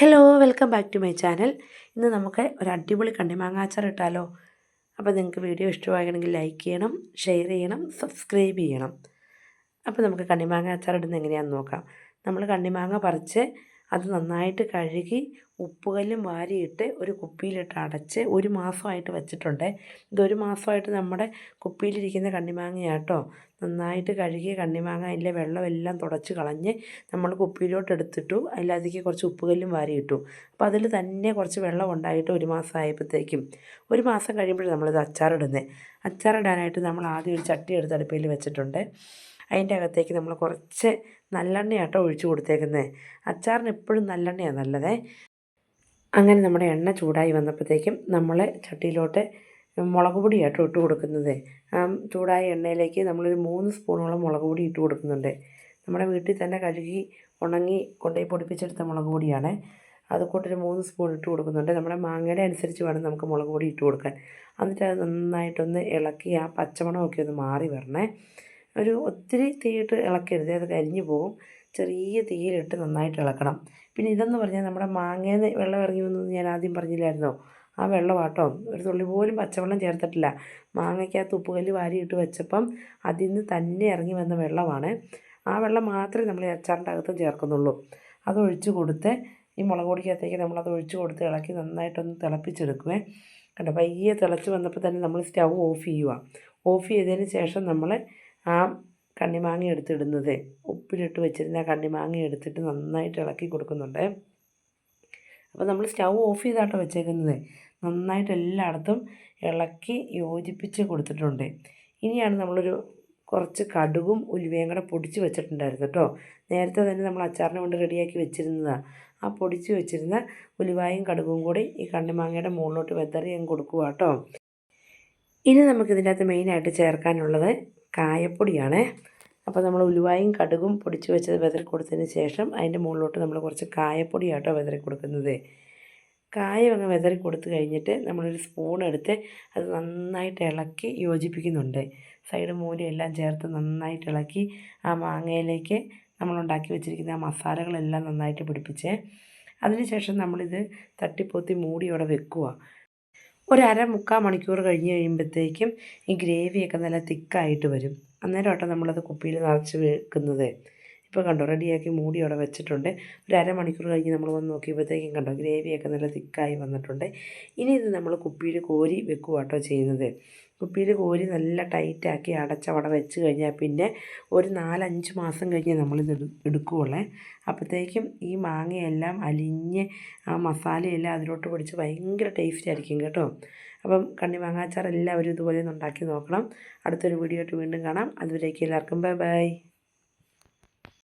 Hello welcome back to my channel. ഇന്ന് നമുക്ക് ഒരു അടിപൊളി കണ്ണിമാങ്ങ അച്ചാർ ഇട്ടാലോ. അപ്പോൾ നിങ്ങൾക്ക് വീഡിയോ ഇഷ്ടമാകണമെങ്കിൽ ലൈക്ക് ചെയ്യണം, ഷെയർ ചെയ്യണം, സബ്സ്ക്രൈബ് ചെയ്യണം. അപ്പോൾ നമുക്ക് കണ്ണിമാങ്ങ അച്ചാർ ഇടുന്നത് എങ്ങനെയാണെന്ന് നോക്കാം. നമ്മൾ കണ്ണിമാങ്ങ പറിച്ച് അത് നന്നായിട്ട് കഴുകി ഉപ്പുകല്ലും വാരിയിട്ട് ഒരു കുപ്പിയിലിട്ട് അടച്ച് ഒരു മാസമായിട്ട് വെച്ചിട്ടുണ്ട്. ഇതൊരു മാസമായിട്ട് നമ്മുടെ കുപ്പിയിലിരിക്കുന്ന കണ്ണിമാങ്ങയാട്ടോ. നന്നായിട്ട് കഴുകിയ കണ്ണിമാങ്ങ അതിലെ വെള്ളമെല്ലാം തുടച്ച് കളഞ്ഞ് നമ്മൾ കുപ്പിയിലോട്ട് എടുത്തിട്ടു. അതിലതിലേക്ക് കുറച്ച് ഉപ്പുകല്ലും വാരിയിട്ടു. അപ്പോൾ അതിൽ തന്നെ കുറച്ച് വെള്ളം ഉണ്ടായിട്ട് ഒരു മാസം ആയപ്പോഴത്തേക്കും, ഒരു മാസം കഴിയുമ്പോഴേ നമ്മളിത് അച്ചാറിടുന്നത്. അച്ചാറിടാനായിട്ട് നമ്മൾ ആദ്യം ഒരു ചട്ടി എടുത്ത് അടുപ്പയിൽ വെച്ചിട്ടുണ്ട്. അതിൻ്റെ അകത്തേക്ക് നമ്മൾ കുറച്ച് നല്ലെണ്ണയാട്ടോ ഒഴിച്ച് കൊടുത്തേക്കുന്നത്. അച്ചാറിന് എപ്പോഴും നല്ലെണ്ണയാണ് നല്ലതേ. അങ്ങനെ നമ്മുടെ എണ്ണ ചൂടായി വന്നപ്പോഴത്തേക്കും നമ്മൾ ചട്ടിയിലോട്ട് മുളക് പൊടിയാട്ടോ ഇട്ട് കൊടുക്കുന്നത്. ചൂടായ എണ്ണയിലേക്ക് നമ്മളൊരു 3 സ്പൂണോളം മുളക് പൊടി ഇട്ട് കൊടുക്കുന്നുണ്ട്. നമ്മുടെ വീട്ടിൽ തന്നെ കഴുകി ഉണങ്ങി കൊണ്ടുപോയി പൊടിപ്പിച്ചെടുത്ത മുളക് പൊടിയാണ്. അതുകൂട്ടൊരു 3 സ്പൂൺ ഇട്ട് കൊടുക്കുന്നുണ്ട്. നമ്മുടെ മാങ്ങയുടെ അനുസരിച്ച് വേണം നമുക്ക് മുളക് പൊടി ഇട്ട് കൊടുക്കാൻ. എന്നിട്ട് അത് നന്നായിട്ടൊന്ന് ഇളക്കി ആ പച്ചമണമൊക്കെ ഒന്ന് മാറി വരണേ. ഒത്തിരി തീയിട്ട് ഇളക്കരുത്, അത് കരിഞ്ഞു പോകും. ചെറിയ തീയിലിട്ട് നന്നായിട്ട് ഇളക്കണം. പിന്നെ ഇതെന്ന് പറഞ്ഞാൽ നമ്മുടെ മാങ്ങയിൽ നിന്ന് വെള്ളം ഇറങ്ങി വന്നു ഞാൻ ആദ്യം പറഞ്ഞില്ലായിരുന്നോ, ആ വെള്ളമാട്ടോ. ഒരു തുള്ളി പോലും പച്ചവെള്ളം ചേർത്തിട്ടില്ല. മാങ്ങയ്ക്കകത്ത് ഉപ്പുകല്ല് വാരിയിട്ട് വെച്ചപ്പം അതിൽ നിന്ന് തന്നെ ഇറങ്ങി വന്ന വെള്ളമാണ്. ആ വെള്ളം മാത്രമേ നമ്മൾ ഈ അച്ചാറിൻ്റെ അകത്തും ചേർക്കുന്നുള്ളൂ. അതൊഴിച്ച് കൊടുത്ത് ഈ മുളക് പൊടിക്കകത്തേക്ക് നമ്മളത് ഒഴിച്ച് കൊടുത്ത് ഇളക്കി നന്നായിട്ടൊന്ന് തിളപ്പിച്ചെടുക്കുവേ. കണ്ടോ, പയ്യെ തിളച്ച് വന്നപ്പോൾ തന്നെ നമ്മൾ സ്റ്റൗ ഓഫ് ചെയ്യുക. ഓഫ് ചെയ്തതിന് ശേഷം നമ്മൾ ആ കണ്ണിമാങ്ങ എടുത്തിടുന്നത്, ഉപ്പിലിട്ട് വെച്ചിരുന്ന കണ്ണിമാങ്ങ എടുത്തിട്ട് നന്നായിട്ട് ഇളക്കി കൊടുക്കുന്നുണ്ട്. അപ്പോൾ നമ്മൾ സ്റ്റൗ ഓഫ് ചെയ്താട്ടോ വെച്ചേക്കുന്നത്. നന്നായിട്ട് എല്ലായിടത്തും ഇളക്കി യോജിപ്പിച്ച് കൊടുത്തിട്ടുണ്ട്. ഇനിയാണ് നമ്മളൊരു കുറച്ച് കടുകും ഉലുവയും കൂടെ പൊടിച്ച് വെച്ചിട്ടുണ്ടായിരുന്നു കേട്ടോ. നേരത്തെ തന്നെ നമ്മൾ അച്ചാറിന് കൊണ്ട് റെഡിയാക്കി വെച്ചിരുന്നതാണ്. ആ പൊടിച്ച് വെച്ചിരുന്ന ഉലുവായും കടുകും കൂടി ഈ കണ്ണിമാങ്ങയുടെ മുകളിലോട്ട് വെതറി അങ്ങ് കൊടുക്കുക കേട്ടോ. ഇനി നമുക്കിതിൻ്റെ അകത്ത് മെയിനായിട്ട് ചേർക്കാനുള്ളത് കായപ്പൊടിയാണ്. അപ്പോൾ നമ്മൾ ഉലുവായും കടുകും പൊടിച്ച് വെച്ചത് വിതറി കൊടുത്തതിന് ശേഷം അതിൻ്റെ മുകളിലോട്ട് നമ്മൾ കുറച്ച് കായപ്പൊടിയാട്ടോ വിതറി കൊടുക്കുന്നത്. കായം അങ്ങ് വിതറി കൊടുത്തു കഴിഞ്ഞിട്ട് നമ്മളൊരു സ്പൂൺ എടുത്ത് അത് നന്നായിട്ട് ഇളക്കി യോജിപ്പിക്കുന്നുണ്ട്. സൈഡ് മൂലയെല്ലാം ചേർത്ത് നന്നായിട്ട് ഇളക്കി ആ മാങ്ങയിലേക്ക് നമ്മളുണ്ടാക്കി വെച്ചിരിക്കുന്ന ആ മസാലകളെല്ലാം നന്നായിട്ട് പിടിപ്പിച്ച് അതിനുശേഷം നമ്മളിത് തട്ടിപ്പൊത്തി മൂടിയോടെ വെക്കുക. ഒരു മുക്കാൽ മണിക്കൂർ കഴിഞ്ഞ് കഴിയുമ്പോഴത്തേക്കും ഈ ഗ്രേവിയൊക്കെ നല്ല തിക്കായിട്ട് വരും. അന്നേരമാട്ടോ നമ്മളത് കുപ്പിയിൽ നിറച്ച് വെക്കുന്നത്. ഇപ്പോൾ കണ്ടോ, റെഡിയാക്കി മൂടി അവിടെ വെച്ചിട്ടുണ്ട്. ഒരു അരമണിക്കൂർ കഴിഞ്ഞ് നമ്മൾ വന്ന് നോക്കിയപ്പോഴത്തേക്കും കണ്ടോ, ഗ്രേവിയൊക്കെ നല്ല തിക്കായി വന്നിട്ടുണ്ട്. ഇനി ഇത് നമ്മൾ കുപ്പിയിൽ കോരി വെക്കുക കേട്ടോ ചെയ്യുന്നത്. കുപ്പിയിൽ കോരി നല്ല ടൈറ്റാക്കി അടച്ചവിടെ വെച്ച് കഴിഞ്ഞാൽ പിന്നെ ഒരു 4-5 മാസം കഴിഞ്ഞ് നമ്മളിത് എടുക്കുകയുള്ളേ. അപ്പോഴത്തേക്കും ഈ മാങ്ങയെല്ലാം അലിഞ്ഞ് ആ മസാലയെല്ലാം അതിലോട്ട് പിടിച്ച് ഭയങ്കര ടേസ്റ്റ് ആയിരിക്കും കേട്ടോ. അപ്പം കണ്ണിമാങ്ങ അച്ചാർ എല്ലാവരും ഇതുപോലെ ഒന്ന് ഉണ്ടാക്കി നോക്കണം. അടുത്തൊരു വീഡിയോ ആയിട്ട് വീണ്ടും കാണാം. അതുവരേക്കും എല്ലാവർക്കും ബൈ ബൈ.